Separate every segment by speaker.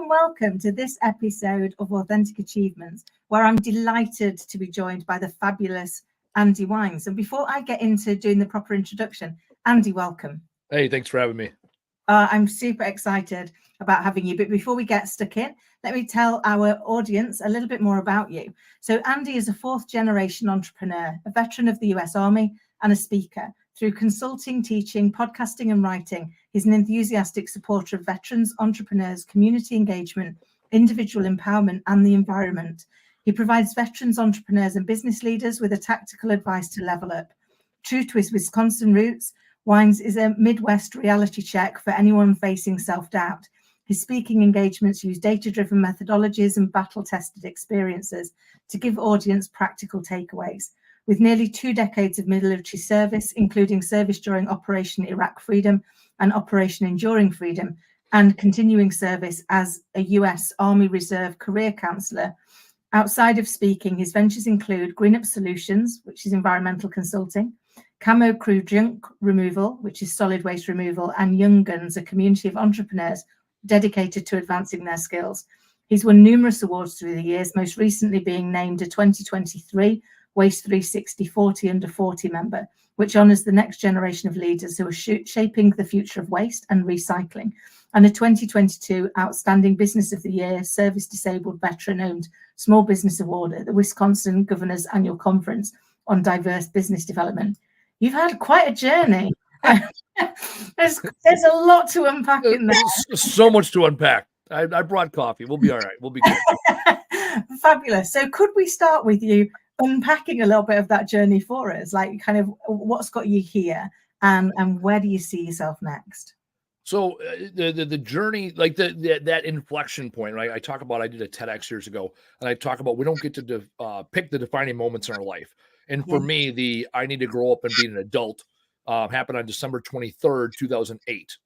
Speaker 1: and welcome to this episode of Authentic Achievements, where I'm delighted to be joined by the fabulous Andy Weins. And before I get into doing the proper introduction, Andy, welcome.
Speaker 2: Hey, thanks for having me.
Speaker 1: I'm super excited about having you. But before we get stuck in, let me tell our audience a little bit more about you. So Andy is a fourth-generation entrepreneur, a veteran of the US Army, and a speaker. Through consulting, teaching, podcasting, and writing, he's an enthusiastic supporter of veterans, entrepreneurs, community engagement, individual empowerment, and the environment. He provides veterans, entrepreneurs, and business leaders with a tactical advice to level up. True to his Wisconsin roots, Weins is a Midwest reality check for anyone facing self-doubt. His speaking engagements use data-driven methodologies and battle-tested experiences to give audience practical takeaways. With nearly 2 decades of military service, including service during Operation Iraq Freedom and Operation Enduring Freedom, and continuing service as a US Army Reserve career counselor, outside of speaking, his ventures include Green Up Solutions, which is environmental consulting, Camo Crew Junk Removal, which is solid waste removal, and Young Guns, a community of entrepreneurs dedicated to advancing their skills. He's won numerous awards through the years, most recently being named a 2023 Waste 360 40 under 40 member, which honours the next generation of leaders who are shaping the future of waste and recycling, and a 2022 Outstanding Business of the Year Service Disabled Veteran-owned Small Business Award at the Wisconsin Governor's Annual Conference on Diverse Business Development. You've had quite a journey. There's a lot to unpack in there.
Speaker 2: So much to unpack. I brought coffee. We'll be all right. We'll be good.
Speaker 1: Fabulous. So could we start with you unpacking a little bit of that journey for us? Like, kind of what's got you here, and where do you see yourself next?
Speaker 2: So the journey, like that inflection point, right? I talk about, I did a TEDx years ago, and I talk about we don't get to pick the defining moments in our life. And for me, I need to grow up and be an adult happened on December 23rd, 2008.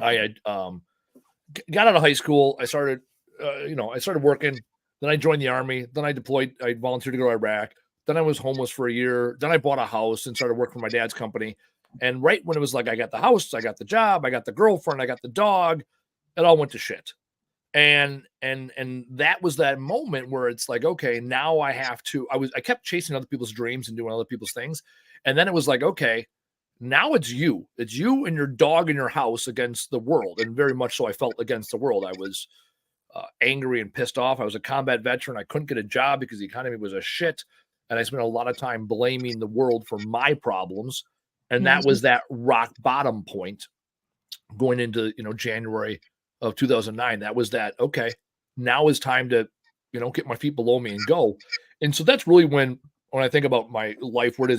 Speaker 2: I had got out of high school. I started, I started working. Then I joined the Army. Then I deployed. I volunteered to go to Iraq. Then I was homeless for a year. Then I bought a house and started working for my dad's company. And right when it was like, I got the house, I got the job, I got the girlfriend, I got the dog, it all went to shit. And that was that moment where it's like, okay, now I have to, I kept chasing other people's dreams and doing other people's things. And then it was like, okay, now it's you and your dog in your house against the world. And very much so I felt against the world. I was angry and pissed off. I was a combat veteran. I couldn't get a job because the economy was a shit. And I spent a lot of time blaming the world for my problems. And that was that rock bottom point going into, January of 2009. That was that, okay, now is time to, get my feet below me and go. And so that's really when I think about my life, where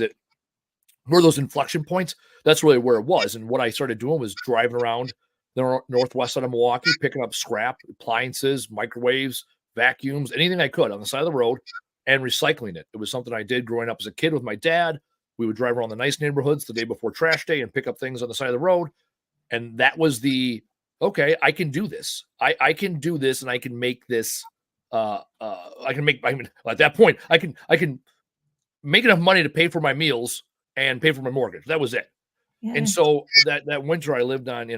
Speaker 2: those inflection points, that's really where it was. And what I started doing was driving around the northwest side of Milwaukee, picking up scrap, appliances, microwaves, vacuums, anything I could on the side of the road, and recycling it. It was something I did growing up as a kid with my dad. We would drive around the nice neighborhoods the day before trash day and pick up things on the side of the road. And that was okay, I can do this. I can do this, and I can make this. At that point, I can make enough money to pay for my meals and pay for my mortgage. That was it. Yeah. And so that winter I lived on,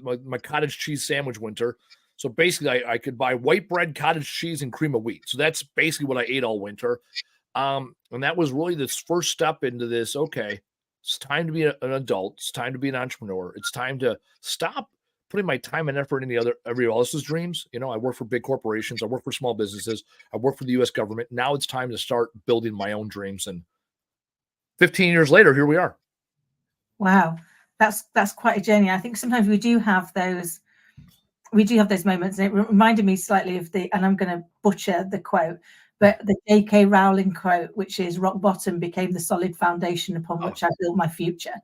Speaker 2: my cottage cheese sandwich winter. So basically I could buy white bread, cottage cheese, and cream of wheat. So that's basically what I ate all winter. And that was really this first step into this. Okay, it's time to be an adult. It's time to be an entrepreneur. It's time to stop putting my time and effort into everybody else's dreams. I work for big corporations. I work for small businesses. I work for the U.S. government. Now it's time to start building my own dreams. And 15 years later, here we are.
Speaker 1: Wow, that's quite a journey. I think sometimes we do have those moments, and it reminded me slightly of and I'm going to butcher the quote, but the J.K. Rowling quote, which is "rock bottom became the solid foundation upon which I built my future,"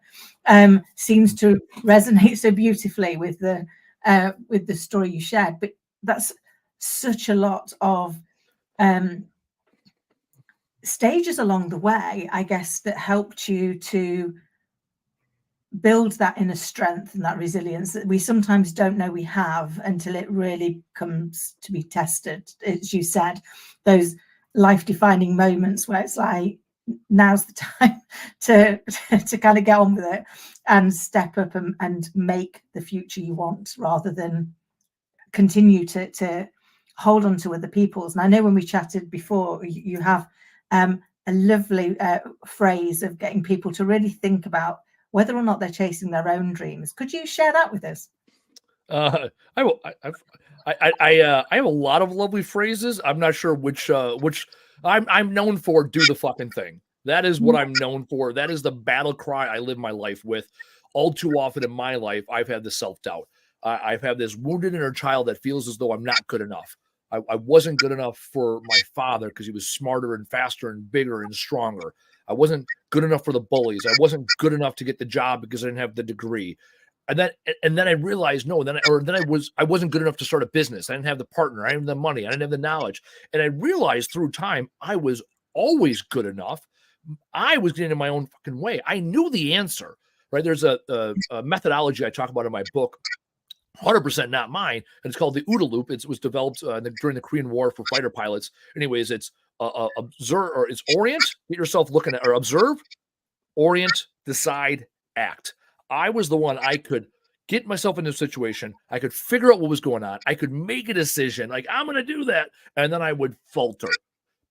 Speaker 1: seems to resonate so beautifully with the story you shared. But that's such a lot of stages along the way, I guess, that helped you to build that inner strength and that resilience that we sometimes don't know we have until it really comes to be tested. As you said, those life-defining moments where it's like, now's the time to kind of get on with it and step up and make the future you want, rather than continue to hold on to other people's. And I know when we chatted before, you have a lovely phrase of getting people to really think about whether or not they're chasing their own dreams. Could you share that with us?
Speaker 2: I have a lot of lovely phrases. I'm not sure which I'm known for. Do the fucking thing. That is what I'm known for. That is the battle cry I live my life with. All too often in my life, I've had the self-doubt. I've had this wounded inner child that feels as though I'm not good enough. I wasn't good enough for my father because he was smarter and faster and bigger and stronger. I wasn't good enough for the bullies. I wasn't good enough to get the job because I didn't have the degree. And then I realized, no, I wasn't good enough to start a business. I didn't have the partner. I didn't have the money. I didn't have the knowledge. And I realized through time, I was always good enough. I was getting in my own fucking way. I knew the answer, right? There's a methodology I talk about in my book, 100% not mine, and it's called the OODA loop. It was developed during the Korean War for fighter pilots. Anyways, it's observe, or it's orient, get yourself looking at, or observe, orient, decide, act. I was the one. I could get myself into a situation. I could figure out what was going on. I could make a decision, like, I'm going to do that. And then I would falter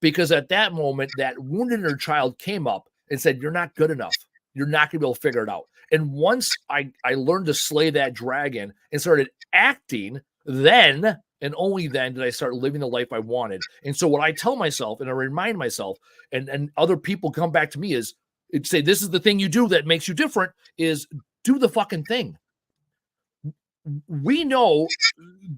Speaker 2: because at that moment, that wounded inner child came up and said, you're not good enough. You're not going to be able to figure it out. And once I learned to slay that dragon and started acting, then and only then did I start living the life I wanted. And so what I tell myself and I remind myself and other people come back to me is, say, this is the thing you do that makes you different, is do the fucking thing. We know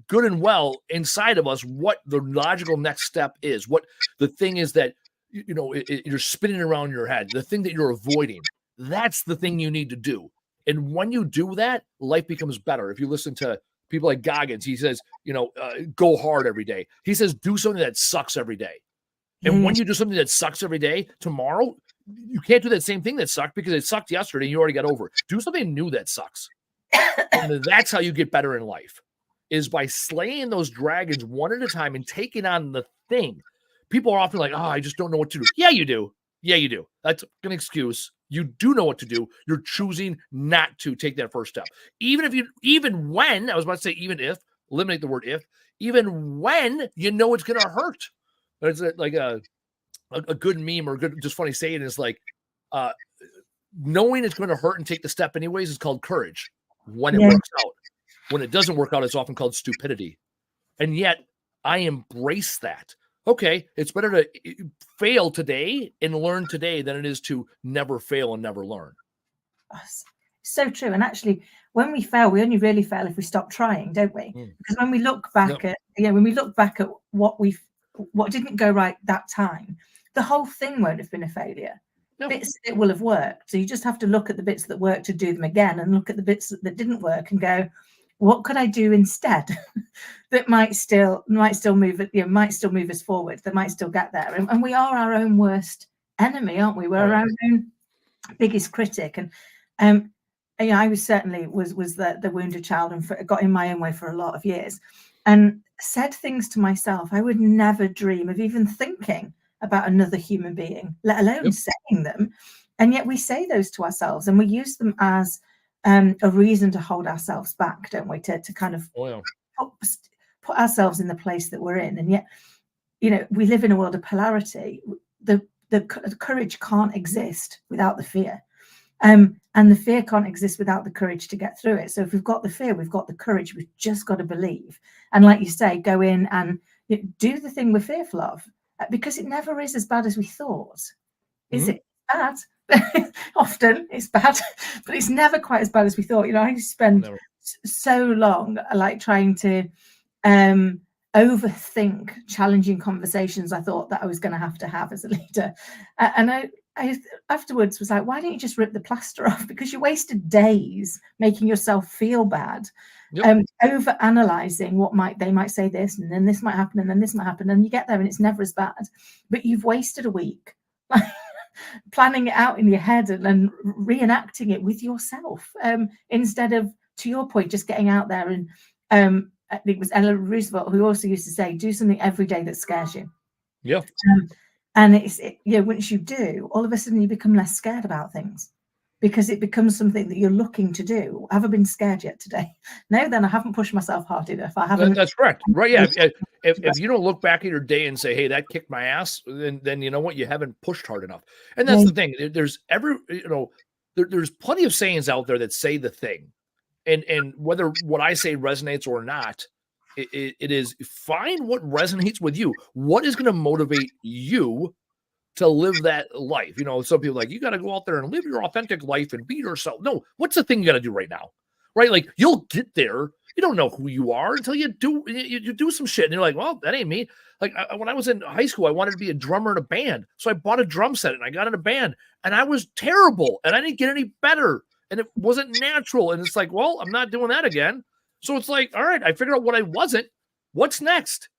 Speaker 2: good and well inside of us what the logical next step is, what the thing is that, you're spinning around your head, the thing that you're avoiding. That's the thing you need to do. And when you do that, life becomes better. If you listen to people like Goggins, he says, go hard every day. He says, do something that sucks every day. And when you do something that sucks every day, tomorrow, you can't do that same thing that sucked because it sucked yesterday and you already got over it. Do something new that sucks. And that's how you get better in life, is by slaying those dragons one at a time and taking on the thing. People are often like, I just don't know what to do. Yeah, you do. Yeah, you do. That's an excuse. You do know what to do. You're choosing not to take that first step. Even when, I was about to say, even if, eliminate the word if, even when you know it's going to hurt. It's like a good meme or good, just funny saying is like, knowing it's going to hurt and take the step anyways is called courage when it works out. When it doesn't work out, it's often called stupidity. And yet I embrace that. Okay, it's better to fail today and learn today than it is to never fail and never learn.
Speaker 1: So true. And actually, when we fail, we only really fail if we stop trying, don't we? Because when we look back at what didn't go right that time, the whole thing won't have been a failure. No. Bits of it will have worked. So you just have to look at the bits that worked to do them again, and look at the bits that didn't work and go, what could I do instead that might still move it, might still move us forward, that might still get there. And we are our own worst enemy, aren't we? We're our own biggest critic. And I was certainly was the wounded child and got in my own way for a lot of years, and said things to myself I would never dream of even thinking about another human being, let alone saying them. And yet we say those to ourselves and we use them as a reason to hold ourselves back, don't we? To kind of put ourselves in the place that we're in. And yet, we live in a world of polarity. The courage can't exist without the fear. And the fear can't exist without the courage to get through it. So if we've got the fear, we've got the courage. We've just got to believe. And like you say, go in and do the thing we're fearful of, because it never is as bad as we thought. Is it bad? Often it's bad, but it's never quite as bad as we thought. I spent so long trying to overthink challenging conversations I thought that I was going to have as a leader. And I afterwards was like, why don't you just rip the plaster off? Because you wasted days making yourself feel bad, over analyzing they might say this, and then this might happen, and then this might happen, and you get there and it's never as bad. But you've wasted a week planning it out in your head and reenacting it with yourself, instead of, to your point, just getting out there. And I think it was Eleanor Roosevelt who also used to say, do something every day that scares you. And once you do, all of a sudden you become less scared about things. because it becomes something that you're looking to do. Have I been scared yet today? No, then I haven't pushed myself hard enough. I haven't.
Speaker 2: That's correct. Right. Yeah. If you don't look back at your day and say, hey, that kicked my ass, then you know what? You haven't pushed hard enough. And that's the thing. There's there's plenty of sayings out there that say the thing. And whether what I say resonates or not, it is find what resonates with you. What is going to motivate you to live that life? Some people are like, you got to go out there and live your authentic life and be yourself. No, what's the thing you got to do right now? Right? Like, you'll get there. You don't know who you are until you do some shit. And you're like, well, that ain't me. Like, when I was in high school, I wanted to be a drummer in a band. So I bought a drum set and I got in a band, and I was terrible and I didn't get any better. And it wasn't natural. And it's like, well, I'm not doing that again. So it's like, all right, I figured out what I wasn't. What's next?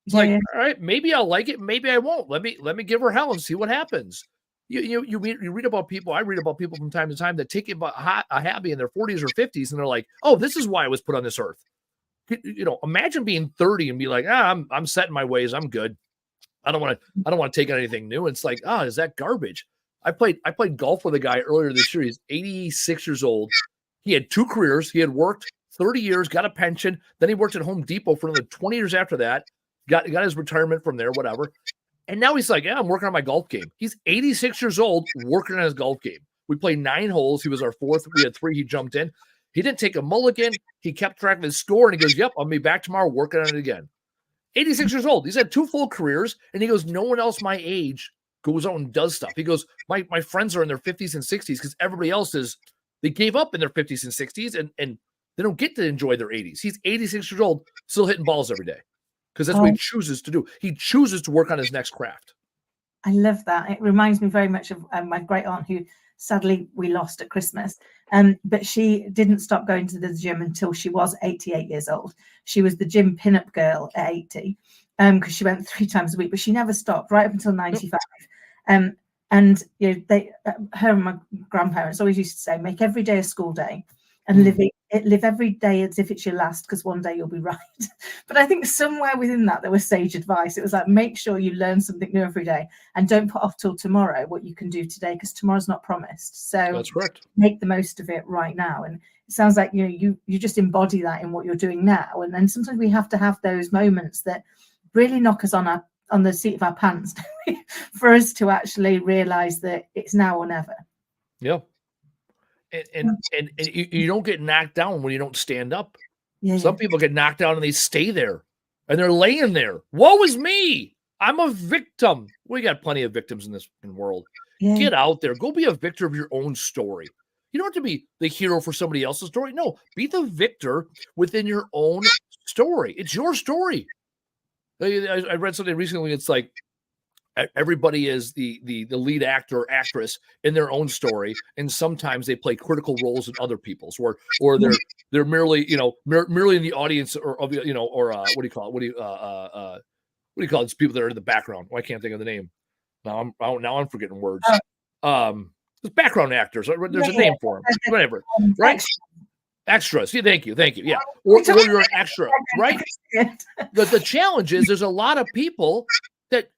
Speaker 2: It's like, all right, maybe I'll like it. Maybe I won't. Let me give her hell and see what happens. You read about people. I read about people from time to time that take a hobby in their 40s or 50s, and they're like, oh, this is why I was put on this earth. Imagine being 30 and be like, I'm set in my ways. I'm good. I don't want to take on anything new. And it's like, is that garbage? I played golf with a guy earlier this year. He's 86 years old. He had 2 careers. He had worked 30 years, got a pension. Then he worked at Home Depot for another 20 years after that. Got his retirement from there, whatever. And now he's like, I'm working on my golf game. He's 86 years old, working on his golf game. We played 9 holes. He was our 4th. We had 3. He jumped in. He didn't take a mulligan. He kept track of his score, and he goes, yep, I'll be back tomorrow working on it again. 86 years old. He's had 2 full careers, and he goes, no one else my age goes out and does stuff. He goes, my friends are in their 50s and 60s because everybody else they gave up in their 50s and 60s, and they don't get to enjoy their 80s. He's 86 years old, still hitting balls every day because that's what he chooses to do. He chooses to work on his next craft.
Speaker 1: I love that. It reminds me very much of my great aunt, who sadly we lost at Christmas. But she didn't stop going to the gym until she was 88 years old. She was the gym pinup girl at 80 because she went 3 times a week, but she never stopped right up until 95. And her and my grandparents always used to say, make every day a school day and live every day as if it's your last, because one day you'll be right. But I think somewhere within that there was sage advice. It was like, make sure you learn something new every day and don't put off till tomorrow what you can do today, because tomorrow's not promised. So
Speaker 2: that's correct.
Speaker 1: Make the most of it right now. And it sounds like you just embody that in what you're doing now. And then sometimes we have to have those moments that really knock us on the seat of our pants for us to actually realize that it's now or never.
Speaker 2: Yeah. And you don't get knocked down when you don't stand up. Some people get knocked down and they stay there and they're laying there. Woe is me. I'm a victim. We got plenty of victims in this world. Get out there. Go be a victor of your own story. You don't have to be the hero for somebody else's story. No, be the victor within your own story. It's your story. I read something recently. It's like everybody is the lead actor or actress in their own story, and sometimes they play critical roles in other people's, or they're merely merely in the audience, or what do you call it? What do you call it? It's people that are in the background. Well, I can't think of the name. Now I'm forgetting words. Background actors. There's a name for them. Whatever. Right. Extras. Yeah, thank you. Yeah. Or you're an extra, right? The challenge is there's a lot of people that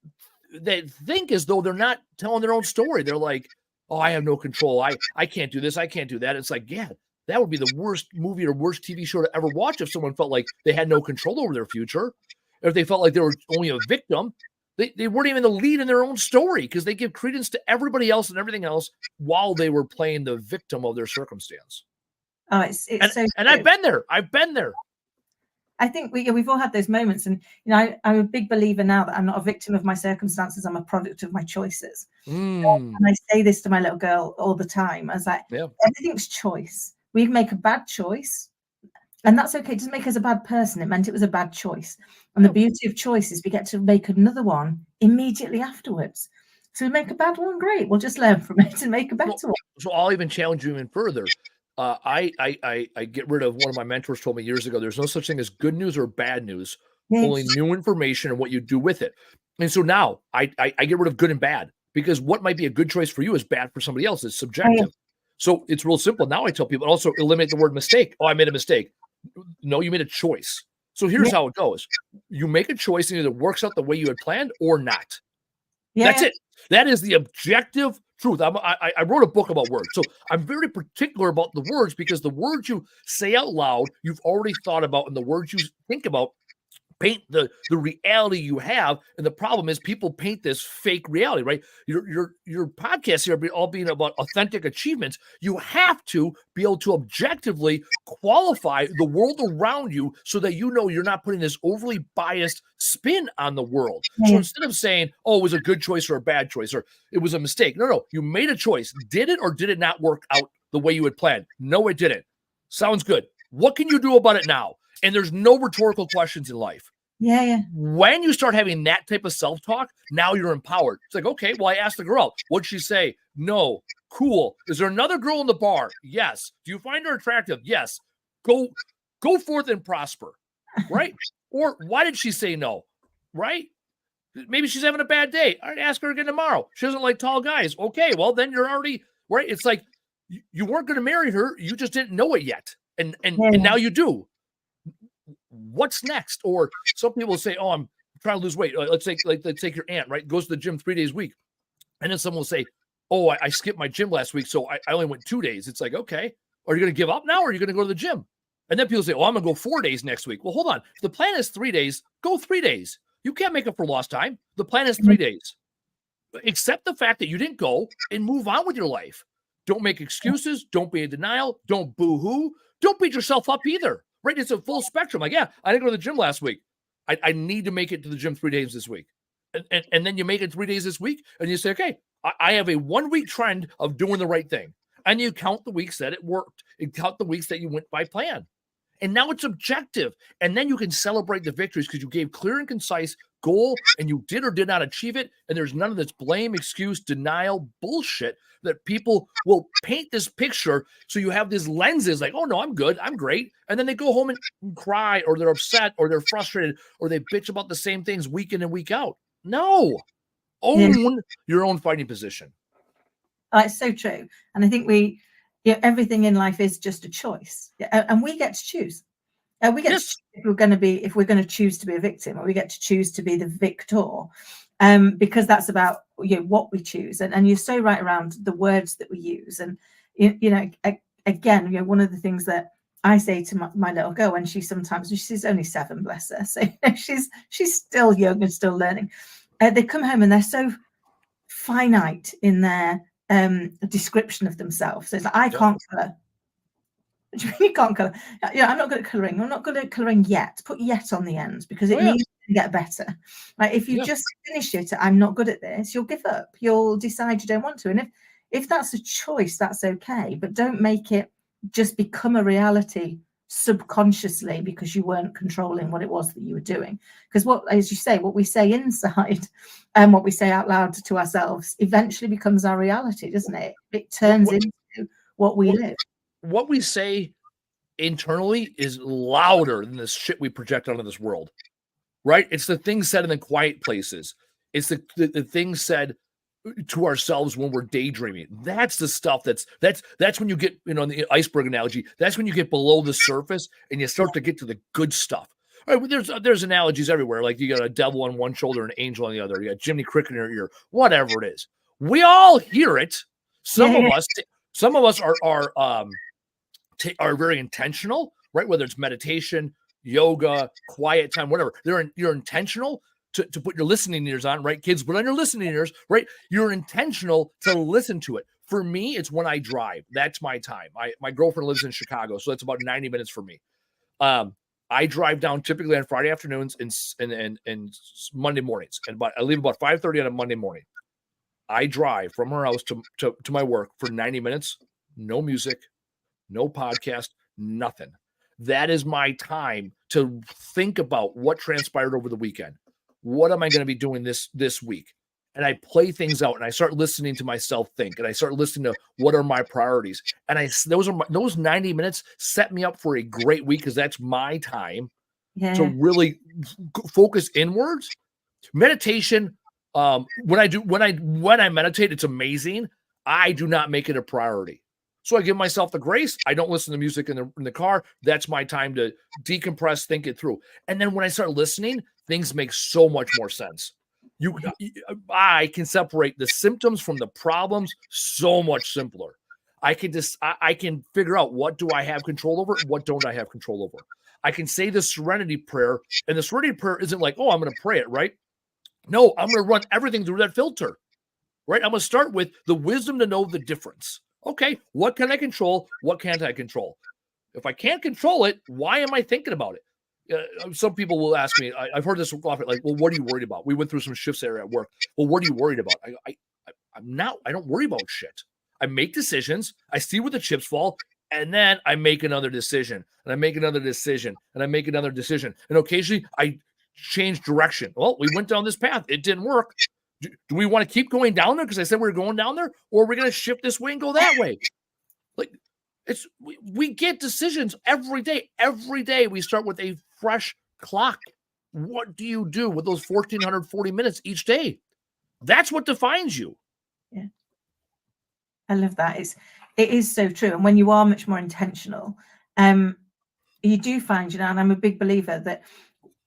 Speaker 2: think as though they're not telling their own story. They're like, oh, I have no control. I can't do this. I can't do that. It's like, yeah, that would be the worst movie or worst TV show to ever watch if someone felt like they had no control over their future. Or if they felt like they were only a victim. They weren't even the lead in their own story, because they give credence to everybody else and everything else while they were playing the victim of their circumstance.
Speaker 1: Oh, it's so
Speaker 2: and I've been there.
Speaker 1: I think we've all had those moments, and I'm a big believer now that I'm not a victim of my circumstances. I'm a product of my choices. And I say this to my little girl all the time. I was like, everything's choice. We make a bad choice, and that's okay. It doesn't make us a bad person. It meant it was a bad choice. And the beauty of choice is we get to make another one immediately afterwards. So we make a bad one, great. We'll just learn from it and make a better one.
Speaker 2: So I'll even challenge you even further. I get rid of, one of my mentors told me years ago, there's no such thing as good news or bad news, only new information and what you do with it. And so now I get rid of good and bad, because what might be a good choice for you is bad for somebody else. It's subjective. So it's real simple. Now I tell people, also eliminate the word mistake. Oh, I made a mistake. No, you made a choice. So here's how it goes. You make a choice and either works out the way you had planned or not. That's it. That is the objective truth. I wrote a book about words. So I'm very particular about the words, because the words you say out loud, you've already thought about, and the words you think about paint the reality you have. And the problem is people paint this fake reality, right? Your podcast here all being about authentic achievements. You have to be able to objectively qualify the world around you so that you know you're not putting this overly biased spin on the world. So instead of saying, oh, it was a good choice or a bad choice, or it was a mistake. No, you made a choice. Did it or did it not work out the way you had planned? No, it didn't. Sounds good. What can you do about it now? And there's no rhetorical questions in life.
Speaker 1: Yeah.
Speaker 2: When you start having that type of self-talk, now you're empowered. It's like, okay, well, I asked the girl, what'd she say? No. Cool. Is there another girl in the bar? Yes. Do you find her attractive? Yes. Go forth and prosper. Right? Or why did she say no? Right? Maybe she's having a bad day. All right, ask her again tomorrow. She doesn't like tall guys. Okay, well, then you're already, right? It's like you weren't going to marry her. You just didn't know it yet. And now you do. What's next? Or some people say, oh, I'm trying to lose weight. Let's take your aunt, right? Goes to the gym 3 days a week. And then someone will say, oh, I skipped my gym last week, so I only went 2 days. It's like, okay, are you going to give up now, or are you going to go to the gym? And then people say, oh, I'm going to go 4 days next week. Well, hold on. If the plan is 3 days, go 3 days. You can't make up for lost time. The plan is 3 days. Accept the fact that you didn't go and move on with your life. Don't make excuses. Don't be in denial. Don't boo-hoo. Don't beat yourself up either. Right? It's a full spectrum. Like, yeah, I didn't go to the gym last week. I need to make it to the gym 3 days this week. And then you make it 3 days this week, and you say, okay, I have a 1 week trend of doing the right thing. And you count the weeks that it worked and count the weeks that you went by plan. And now it's objective. And then you can celebrate the victories because you gave clear and concise goal and you did or did not achieve it. And there's none of this blame, excuse, denial bullshit that people will paint this picture. So you have these lenses like, oh no, I'm good, I'm great. And then they go home and cry, or they're upset, or they're frustrated, or they bitch about the same things week in and week out. No, own your own fighting position.
Speaker 1: It's so true. And I think everything in life is just a choice. And we get to choose. We get to choose if we're going to choose to be a victim, or we get to choose to be the victor. Because that's about what we choose. And you're so right around the words that we use. And again, one of the things that I say to my little girl when she's only 7, bless her, so she's still young and still learning. They come home and they're so finite in their description of themselves. So it's like, I can't color. You can't color. I'm not good at coloring. I'm not good at coloring yet. Put yet on the end, because it needs to get better. Like, if you just finish it, I'm not good at this, you'll give up. You'll decide you don't want to. And if that's a choice, that's okay. But don't make it just become a reality subconsciously because you weren't controlling what it was that you were doing. Because as you say, what we say inside and what we say out loud to ourselves eventually becomes our reality, doesn't it? It turns into what we live.
Speaker 2: What we say internally is louder than the shit we project onto this world, right? It's the things said in the quiet places. It's the things said to ourselves when we're daydreaming. That's the stuff that's when you get, the iceberg analogy, that's when you get below the surface and you start to get to the good stuff. All right, there's analogies everywhere. Like, you got a devil on one shoulder and an angel on the other. You got Jiminy Cricket in your ear, whatever it is. We all hear it. Some of us are very intentional, right? Whether it's meditation, yoga, quiet time, whatever. You're intentional to put your listening ears on, right? Kids, put on your listening ears, right? You're intentional to listen to it. For me, it's when I drive. That's my time. My girlfriend lives in Chicago, so that's about 90 minutes for me. I drive down typically on Friday afternoons and Monday mornings, and I leave about 5:30 on a Monday morning. I drive from her house to my work for 90 minutes. No music, no podcast, nothing. That is my time to think about what transpired over the weekend. What am I going to be doing this week? And I play things out, and I start listening to myself think, and I start listening to what are my priorities. And those 90 minutes set me up for a great week, because that's my time to really focus inwards. Meditation. When I meditate, it's amazing. I do not make it a priority. So I give myself the grace. I don't listen to music in the car. That's my time to decompress, think it through. And then when I start listening, things make so much more sense. I can separate the symptoms from the problems so much simpler. I can figure out, what do I have control over? What don't I have control over? I can say the serenity prayer, and the serenity prayer isn't like, oh, I'm going to pray it, right? No, I'm going to run everything through that filter, right? I'm going to start with the wisdom to know the difference. Okay, what can I control? What can't I control? If I can't control it, why am I thinking about it? Some people will ask me, I've heard this often, like, well, what are you worried about? We went through some shifts there at work. Well, what are you worried about? I don't worry about shit. I make decisions. I see where the chips fall, and then I make another decision, and I make another decision, and I make another decision. And occasionally I change direction. Well, we went down this path. It didn't work. Do we want to keep going down there because I said we were going down there, or are we going to shift this way and go that way? Like, we get decisions every day. Every day we start with a fresh clock. What do you do with those 1,440 minutes each day? That's what defines you.
Speaker 1: Yeah, I love that. It is so true. And when you are much more intentional, you do find, and I'm a big believer that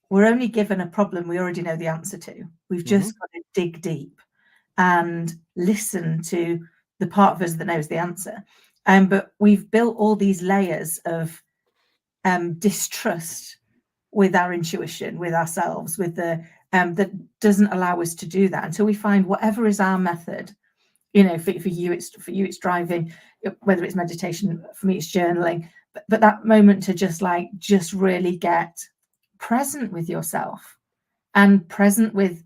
Speaker 1: we're only given a problem we already know the answer to. We've just got to dig deep and listen to the part of us that knows the answer. But we've built all these layers of distrust with our intuition, with ourselves, with the that doesn't allow us to do that until we find whatever is our method. For you it's driving, whether it's meditation, for me it's journaling, but that moment to just really get present with yourself and present with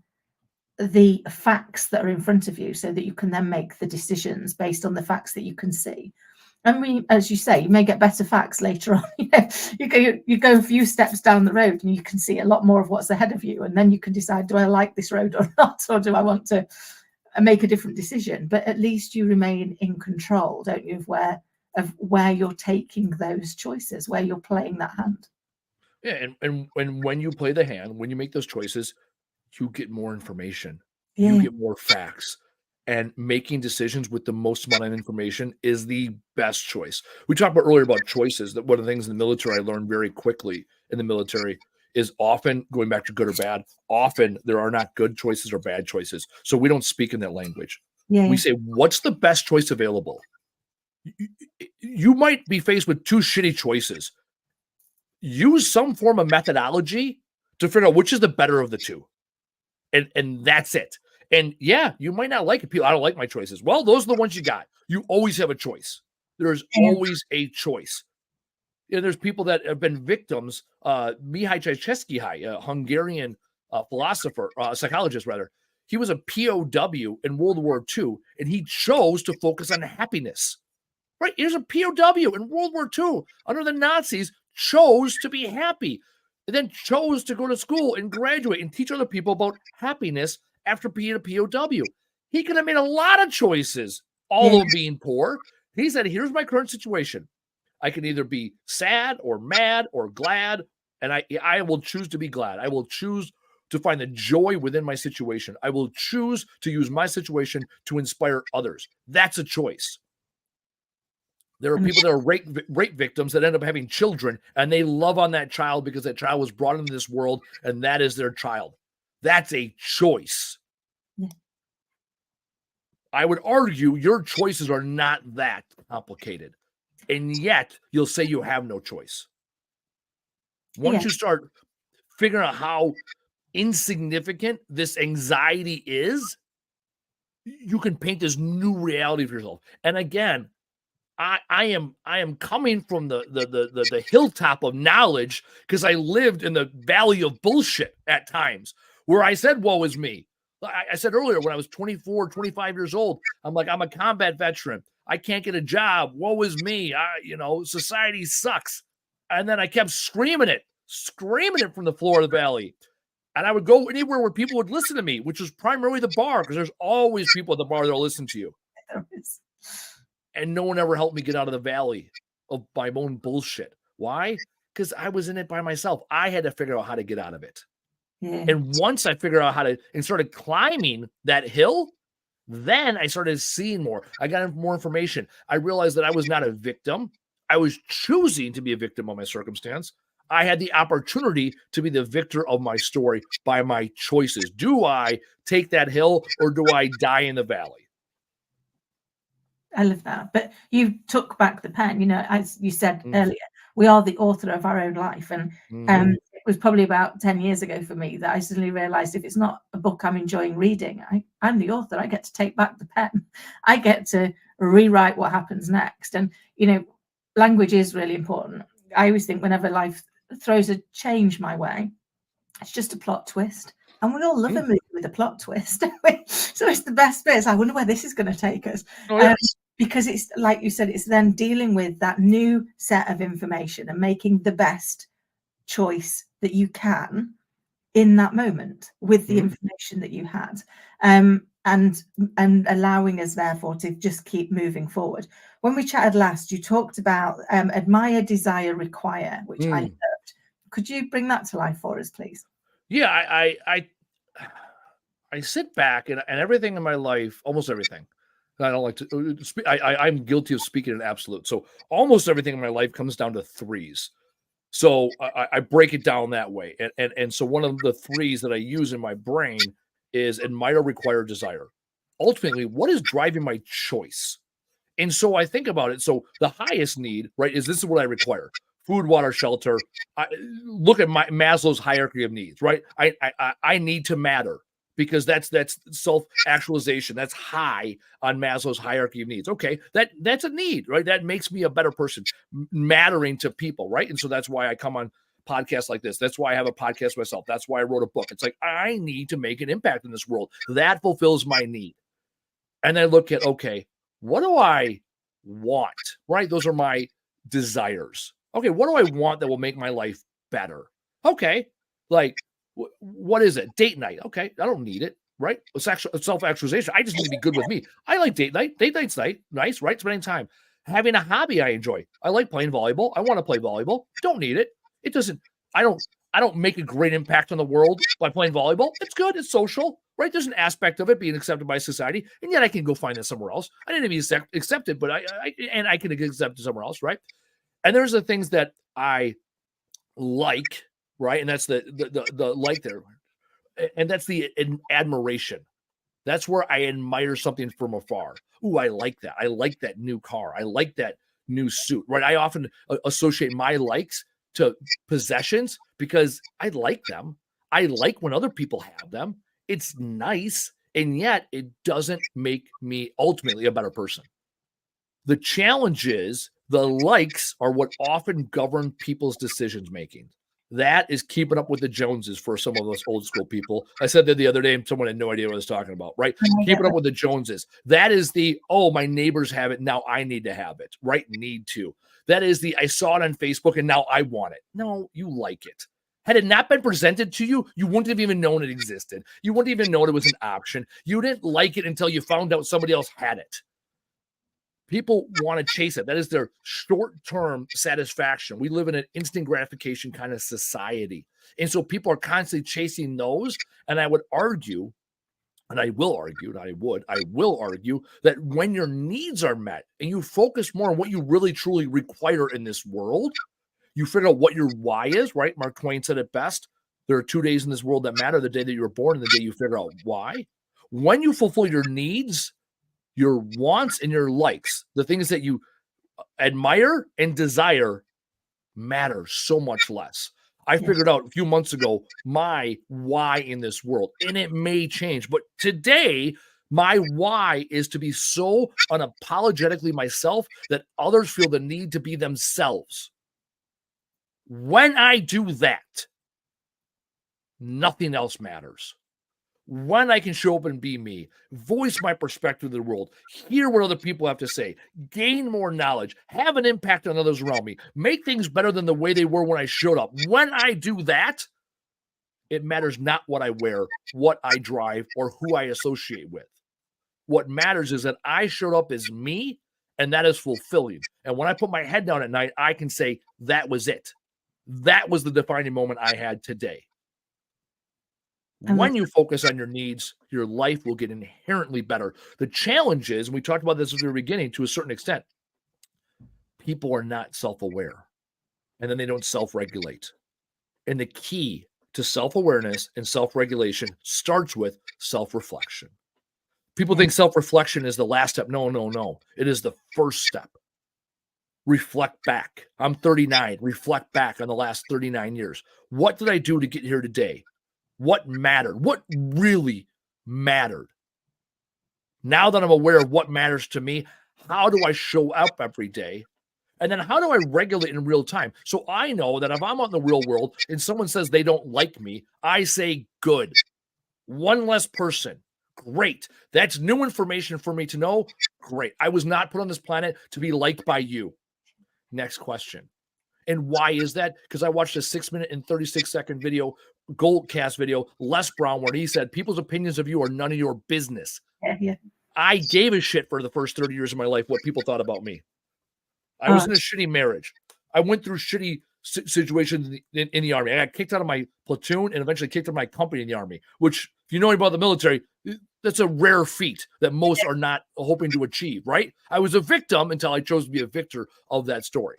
Speaker 1: the facts that are in front of you, so that you can then make the decisions based on the facts that you can see. And as you say, you may get better facts later on. You go a few steps down the road and you can see a lot more of what's ahead of you, and then you can decide, do I like this road or not, or do I want to make a different decision? But at least you remain in control, don't you, of where you're taking those choices, where you're playing that hand.
Speaker 2: Yeah, and when you play the hand, when you make those choices, you get more information.
Speaker 1: Yeah.
Speaker 2: You get more facts. And making decisions with the most amount of information is the best choice. We talked about earlier about choices, that one of the things in the military I learned very quickly in the military is, often, going back to good or bad, often there are not good choices or bad choices. So we don't speak in that language.
Speaker 1: Yeah.
Speaker 2: We say, what's the best choice available? You might be faced with two shitty choices. Use some form of methodology to figure out which is the better of the two. And that's it. And yeah, you might not like it. People, I don't like my choices. Well, those are the ones you got. You always have a choice. There's always a choice. There's people that have been victims. Mihai Csikszentmihalyi, a Hungarian philosopher, psychologist rather, he was a POW in World War II, and he chose to focus on happiness. Right? Here's a POW in World War II under the Nazis, chose to be happy, and then chose to go to school and graduate and teach other people about happiness after being a POW. He could have made a lot of choices, all of them being poor. He said, here's my current situation. I can either be sad or mad or glad, and I will choose to be glad. I will choose to find the joy within my situation. I will choose to use my situation to inspire others. That's a choice. There are people that are rape victims that end up having children, and they love on that child because that child was brought into this world, and that is their child. That's a choice.
Speaker 1: Yeah.
Speaker 2: I would argue your choices are not that complicated, and yet you'll say you have no choice. Once you start figuring out how insignificant this anxiety is, you can paint this new reality for yourself. And again, I am coming from the hilltop of knowledge, because I lived in the valley of bullshit at times where I said, woe is me. I said earlier, when I was 24, 25 years old, I'm like, I'm a combat veteran. I can't get a job. Woe is me. Society sucks. And then I kept screaming it from the floor of the valley. And I would go anywhere where people would listen to me, which was primarily the bar, because there's always people at the bar that'll listen to you. And no one ever helped me get out of the valley of my own bullshit. Why? Because I was in it by myself. I had to figure out how to get out of it. Yeah. And once I figured out how to, and started climbing that hill, then I started seeing more. I got more information. I realized that I was not a victim. I was choosing to be a victim of my circumstance. I had the opportunity to be the victor of my story by my choices. Do I take that hill or do I die in the valley?
Speaker 1: I love that. But you took back the pen, you know, as you said
Speaker 2: Mm.
Speaker 1: earlier, we are the author of our own life. And it was probably about 10 years ago for me that I suddenly realized if it's not a book I'm enjoying reading, I'm the author. I get to take back the pen. I get to rewrite what happens next. And, you know, language is really important. I always think whenever life throws a change my way, it's just a plot twist. And we all love a movie with a plot twist, don't we? So it's the best bits. I wonder where this is going to take us.
Speaker 2: Oh, yes.
Speaker 1: Because it's like you said, it's then dealing with that new set of information and making the best choice that you can in that moment with the information that you had, and allowing us therefore to just keep moving forward. When we chatted last, you talked about admire, desire, require, which I loved. Could you bring that to life for us, please?
Speaker 2: Yeah, I sit back and everything in my life, almost everything. I don't like to speak. I'm guilty of speaking in absolute. So almost everything in my life comes down to threes. So I break it down that way. And so one of the threes that I use in my brain is admire, require, desire. Ultimately, what is driving my choice? And so I think about it. So the highest need, right, is this is what I require: food, water, shelter. Look at my Maslow's hierarchy of needs, right? I need to matter because that's self-actualization. That's high on Maslow's hierarchy of needs. Okay, that's a need, right? That makes me a better person, mattering to people, right? And so that's why I come on podcasts like this. That's why I have a podcast myself. That's why I wrote a book. It's like I need to make an impact in this world. That fulfills my need. And I look at, okay, what do I want? Right? Those are my desires. Okay, what do I want that will make my life better? Okay, like what is it? Date night. Okay, I don't need it. Right? It's actual self-actualization. I just need to be good with me. I like date night. Date night's nice, right? Spending time. Having a hobby I enjoy. I like playing volleyball. I want to play volleyball. Don't need it. It doesn't. I don't make a great impact on the world by playing volleyball. It's good. It's social, right? There's an aspect of it being accepted by society, and yet I can go find it somewhere else. I didn't be accepted, but I can accept it somewhere else, right? And there's the things that I like, right? And that's the like there, and that's the admiration. That's where I admire something from afar. Ooh, I like that. I like that new car. I like that new suit, right? I often associate my likes to possessions because I like them. I like when other people have them. It's nice, and yet it doesn't make me ultimately a better person. The challenge is the likes are what often govern people's decisions making. That is keeping up with the Joneses for some of us old school people. I said that the other day and someone had no idea what I was talking about, right? Keeping up with the Joneses. That is the, oh, my neighbors have it. Now I need to have it, right? Need to. That is the, I saw it on Facebook and now I want it. No, you like it. Had it not been presented to you, you wouldn't have even known it existed. You wouldn't even know it was an option. You didn't like it until you found out somebody else had it. People want to chase it. That is their short-term satisfaction. We live in an instant gratification kind of society. And so people are constantly chasing those. And I would argue, and I will argue, I will argue that when your needs are met and you focus more on what you really truly require in this world, you figure out what your why is, right? Mark Twain said it best. There are 2 days in this world that matter: the day that you were born and the day you figure out why. When you fulfill your needs, your wants and your likes, the things that you admire and desire, matter so much less. I figured out a few months ago my why in this world, and it may change. But today, my why is to be so unapologetically myself that others feel the need to be themselves. When I do that, nothing else matters. When I can show up and be me, voice my perspective of the world, hear what other people have to say, gain more knowledge, have an impact on others around me, make things better than the way they were when I showed up. When I do that, it matters not what I wear, what I drive, or who I associate with. What matters is that I showed up as me, and that is fulfilling. And when I put my head down at night, I can say, that was it. That was the defining moment I had today. When you focus on your needs, your life will get inherently better. The challenge is, and we talked about this at the beginning to a certain extent, people are not self-aware. and then they don't self-regulate. And the key to self-awareness and self-regulation starts with self-reflection. People think self-reflection is the last step. No. It is the first step. Reflect back. I'm 39. Reflect back on the last 39 years. What did I do to get here today? What mattered? What really mattered? Now that I'm aware of what matters to me, how do I show up every day? And then how do I regulate in real time? So I know that if I'm out in the real world and someone says they don't like me, I say, good. One less person. Great. That's new information for me to know. Great. I was not put on this planet to be liked by you. Next question. And why is that? Because I watched a 6-minute and 36-second video, Goldcast video, Les Brown, where he said, people's opinions of you are none of your business.
Speaker 1: Yeah.
Speaker 2: I gave a shit for the first 30 years of my life what people thought about me. I was in a shitty marriage. I went through shitty situations in the Army. I got kicked out of my platoon and eventually kicked out of my company in the Army, which, if you know about the military, that's a rare feat that most are not hoping to achieve, right? I was a victim until I chose to be a victor of that story.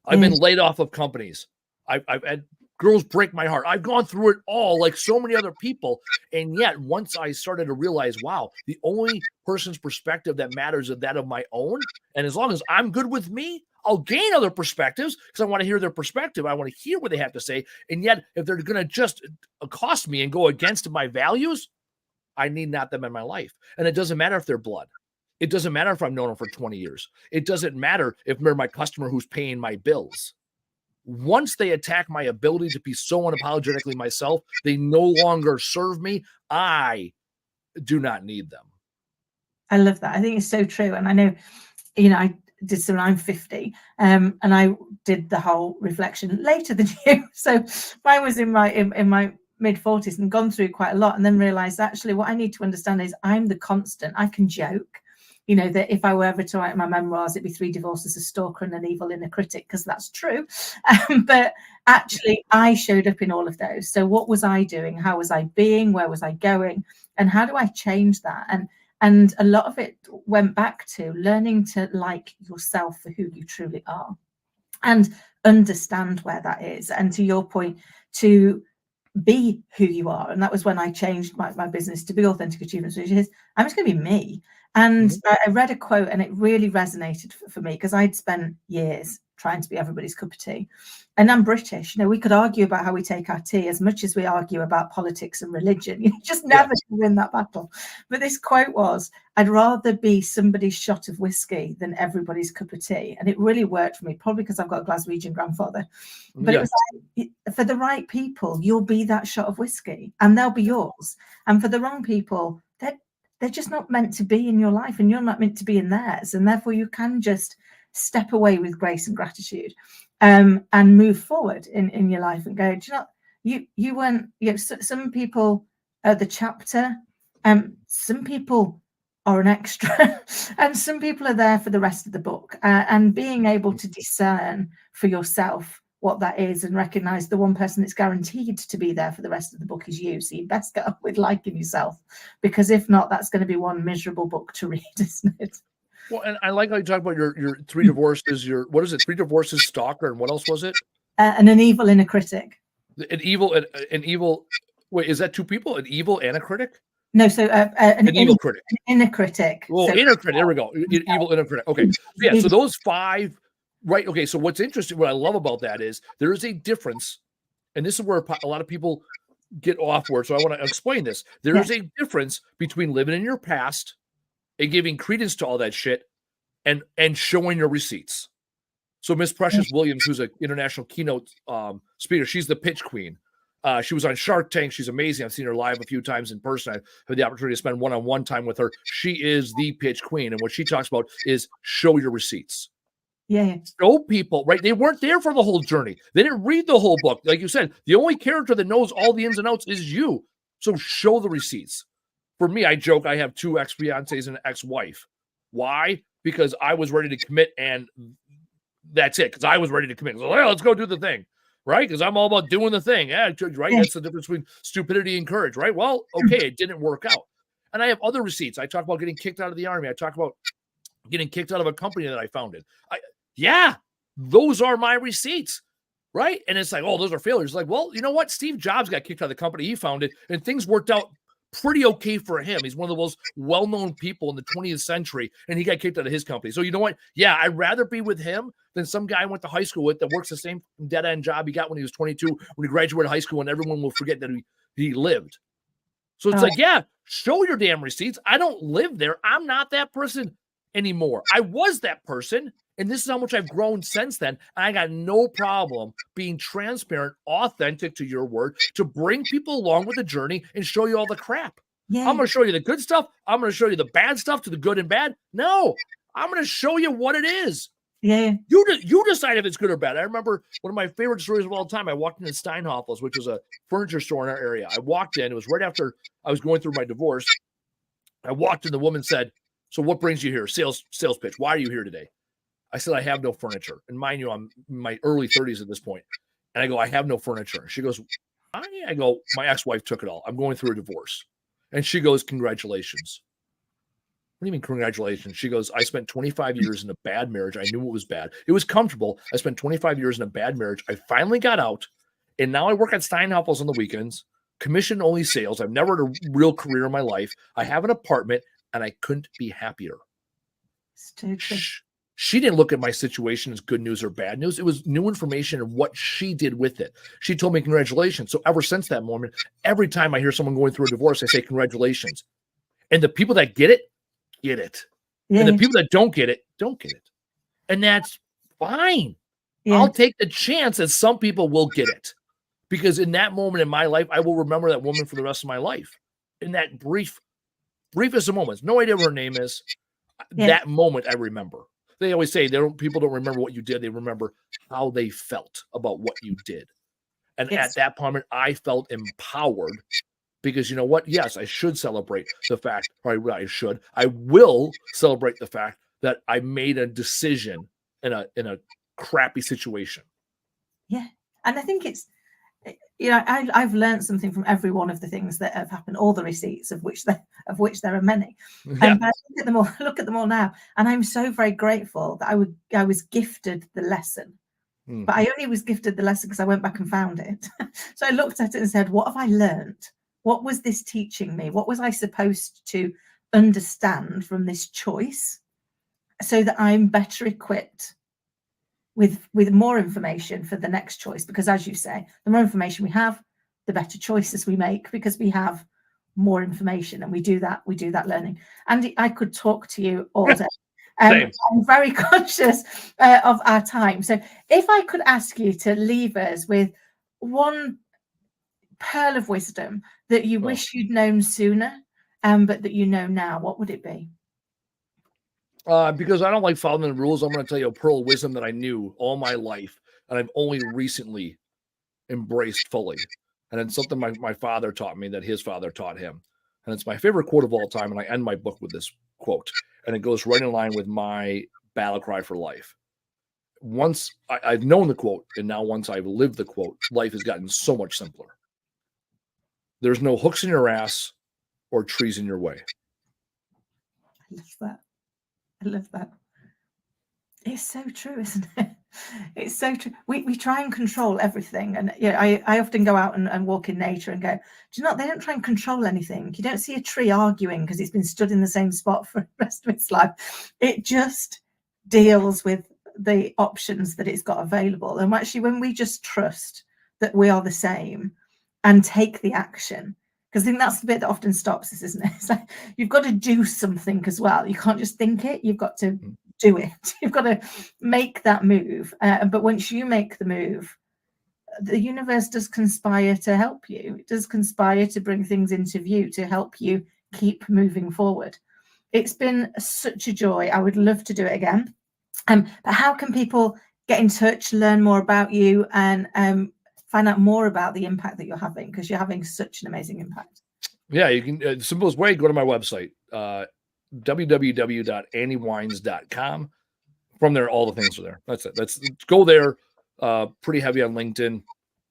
Speaker 2: I've been laid off of companies. I've had girls break my heart. I've gone through it all like so many other people. And yet, once I started to realize, wow, the only person's perspective that matters is that of my own. And as long as I'm good with me, I'll gain other perspectives because I want to hear their perspective. I want to hear what they have to say. And yet, if they're going to just accost me and go against my values, I need not them in my life. And it doesn't matter if they're blood. It doesn't matter if I've known them for 20 years. It doesn't matter if they're my customer who's paying my bills. Once they attack my ability to be so unapologetically myself, they no longer serve me. I do not need them.
Speaker 1: I love that. I think it's so true. And I know, I did some, I'm 50, and I did the whole reflection later than you. So mine was in my mid-40s and gone through quite a lot, and then realized actually what I need to understand is I'm the constant. I can joke, that if I were ever to write my memoirs, it'd be 3 divorces, a stalker and an evil inner critic, because that's true. But actually I showed up in all of those. So what was I doing? How was I being? Where was I going? And how do I change that? And a lot of it went back to learning to like yourself for who you truly are and understand where that is. And to your point, to be who you are. And that was when I changed my business to be Authentic Achievements, which is I'm just going to be me. And I read a quote and it really resonated for me because I'd spent years trying to be everybody's cup of tea. And I'm British. We could argue about how we take our tea as much as we argue about politics and religion. You just never win that battle. But this quote was, I'd rather be somebody's shot of whiskey than everybody's cup of tea. And it really worked for me, probably because I've got a Glaswegian grandfather. But it was like, for the right people, you'll be that shot of whiskey and they'll be yours. And for the wrong people, they're just not meant to be in your life and you're not meant to be in theirs. And therefore you can just step away with grace and gratitude and move forward in your life and go, do you know, you weren't, some people are the chapter, some people are an extra and some people are there for the rest of the book, and being able to discern for yourself what that is and recognize the one person that's guaranteed to be there for the rest of the book is you. So you best get up with liking yourself, because if not, that's going to be one miserable book to read, isn't it?
Speaker 2: Well, and I like how you talk about your 3 divorces, 3 divorces, stalker, and what else was it?
Speaker 1: And an evil inner critic.
Speaker 2: An evil. Wait, is that 2 people? An evil and a critic?
Speaker 1: No, so an
Speaker 2: evil critic.
Speaker 1: An inner critic.
Speaker 2: Well,
Speaker 1: so,
Speaker 2: inner critic. There we go. Evil inner critic. Okay. Yeah. So those 5. Right. Okay. So what's interesting, what I love about that is there is a difference, and this is where a lot of people get off word. So I want to explain this. There is a difference between living in your past and giving credence to all that shit and showing your receipts. So Miss Precious Williams, who's an international keynote speaker, she's the pitch queen. She was on Shark Tank. She's amazing. I've seen her live a few times in person. I've had the opportunity to spend one-on-one time with her. She is the pitch queen. And what she talks about is show your receipts.
Speaker 1: Yeah.
Speaker 2: Show people, right? They weren't there for the whole journey. They didn't read the whole book. Like you said, the only character that knows all the ins and outs is you. So show the receipts. For me, I joke I have 2 ex-fiancés and an ex-wife. Why? Because I was ready to commit, and that's it. Because I was ready to commit. So, well, let's go do the thing, right? Because I'm all about doing the thing. Yeah, right? That's the difference between stupidity and courage, right? Well, okay, it didn't work out. And I have other receipts. I talk about getting kicked out of the Army. I talk about getting kicked out of a company that I founded. those are my receipts. Right. And it's like, oh, those are failures. Like, well, you know what? Steve Jobs got kicked out of the company he founded, and things worked out pretty okay for him. He's one of the most well-known people in the 20th century, and he got kicked out of his company. So you know what? Yeah, I'd rather be with him than some guy I went to high school with that works the same dead-end job he got when he was 22, when he graduated high school, and everyone will forget that he lived. So it's like, yeah, show your damn receipts. I don't live there. I'm not that person anymore. I was that person. And this is how much I've grown since then. I got no problem being transparent, authentic to your word, to bring people along with the journey and show you all the crap. Yeah. I'm going to show you the good stuff. I'm going to show you the bad stuff, to the good and bad. No, I'm going to show you what it is.
Speaker 1: Yeah.
Speaker 2: You decide if it's good or bad. I remember one of my favorite stories of all time. I walked into Steinhoffel's, which was a furniture store in our area. I walked in. It was right after I was going through my divorce. I walked in. The woman said, "So what brings you here? Sales pitch. Why are you here today?" I said, "I have no furniture." And mind you, I'm in my early 30s at this point. And I go, "I have no furniture." She goes, "Why?" I go, "My ex-wife took it all. I'm going through a divorce." And she goes, "Congratulations." "What do you mean congratulations?" She goes, "I spent 25 years in a bad marriage. I knew it was bad. It was comfortable. I spent 25 years in a bad marriage. I finally got out. And now I work at Steinhoffel's on the weekends, commission-only sales. I've never had a real career in my life. I have an apartment, and I couldn't be happier."
Speaker 1: Stupid.
Speaker 2: She didn't look at my situation as good news or bad news. It was new information and what she did with it. She told me congratulations. So ever since that moment, every time I hear someone going through a divorce, I say congratulations. And the people that get it, get it. Yeah. And the people that don't get it, don't get it. And that's fine. Yeah. I'll take the chance that some people will get it. Because in that moment in my life, I will remember that woman for the rest of my life. In that briefest of moments, no idea what her name is. Yeah. That moment I remember. They always say people don't remember what you did. They remember how they felt about what you did. And at that moment, I felt empowered because you know what? Yes, I should celebrate the fact, or I will celebrate the fact that I made a decision in a crappy situation.
Speaker 1: Yeah. And I think it's, I've learned something from every one of the things that have happened, all the receipts of which there are many.
Speaker 2: Yeah.
Speaker 1: But I look at them all now, and I'm so very grateful that I was gifted the lesson. But I only was gifted the lesson because I went back and found it. So I looked at it and said, what have I learned? What was this teaching me? What was I supposed to understand from this choice so that I'm better equipped with more information for the next choice? Because as you say, the more information we have, the better choices we make, because we have more information, and we do that learning. Andy, I could talk to you all day. I'm very conscious of our time. So if I could ask you to leave us with one pearl of wisdom that you wish you'd known sooner, but that you know now, what would it be?
Speaker 2: Because I don't like following the rules, I'm going to tell you a pearl of wisdom that I knew all my life, and I've only recently embraced fully. And it's something my father taught me that his father taught him. And it's my favorite quote of all time. And I end my book with this quote. And it goes right in line with my battle cry for life. Once I've known the quote, and now once I've lived the quote, life has gotten so much simpler. There's no hooks in your ass or trees in your way.
Speaker 1: I love that. It's so true, isn't it? It's so true. We try and control everything. And I often go out and walk in nature and go, do you know what? They don't try and control anything. You don't see a tree arguing because it's been stood in the same spot for the rest of its life. It just deals with the options that it's got available. And actually, when we just trust that we are the same and take the action, because I think that's the bit that often stops us, isn't it? It's like you've got to do something as well. You can't just think it. You've got to do it. You've got to make that move. But once you make the move, the universe does conspire to help you. It does conspire to bring things into view to help you keep moving forward. It's been such a joy. I would love to do it again. But how can people get in touch, learn more about you, and find out more about the impact that you're having? Because you're having such an amazing impact.
Speaker 2: Yeah, you can. The simplest way, go to my website, www.andyweins.com. From there, all the things are there. That's it. Go there. Pretty heavy on LinkedIn,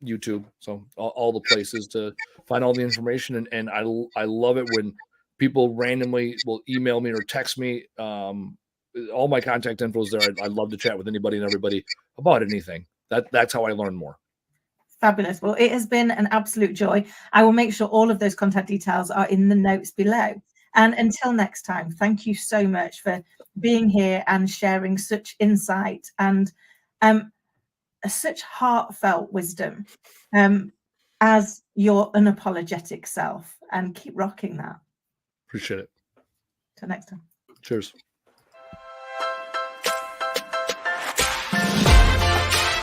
Speaker 2: YouTube, so all the places to find all the information. And I love it when people randomly will email me or text me all my contact info is there. I'd love to chat with anybody and everybody about anything. That's how I learn more.
Speaker 1: Fabulous. Well, it has been an absolute joy. I will make sure all of those contact details are in the notes below. And until next time, thank you so much for being here and sharing such insight and such heartfelt wisdom as your unapologetic self. And keep rocking that.
Speaker 2: Appreciate it.
Speaker 1: Till next time.
Speaker 2: Cheers.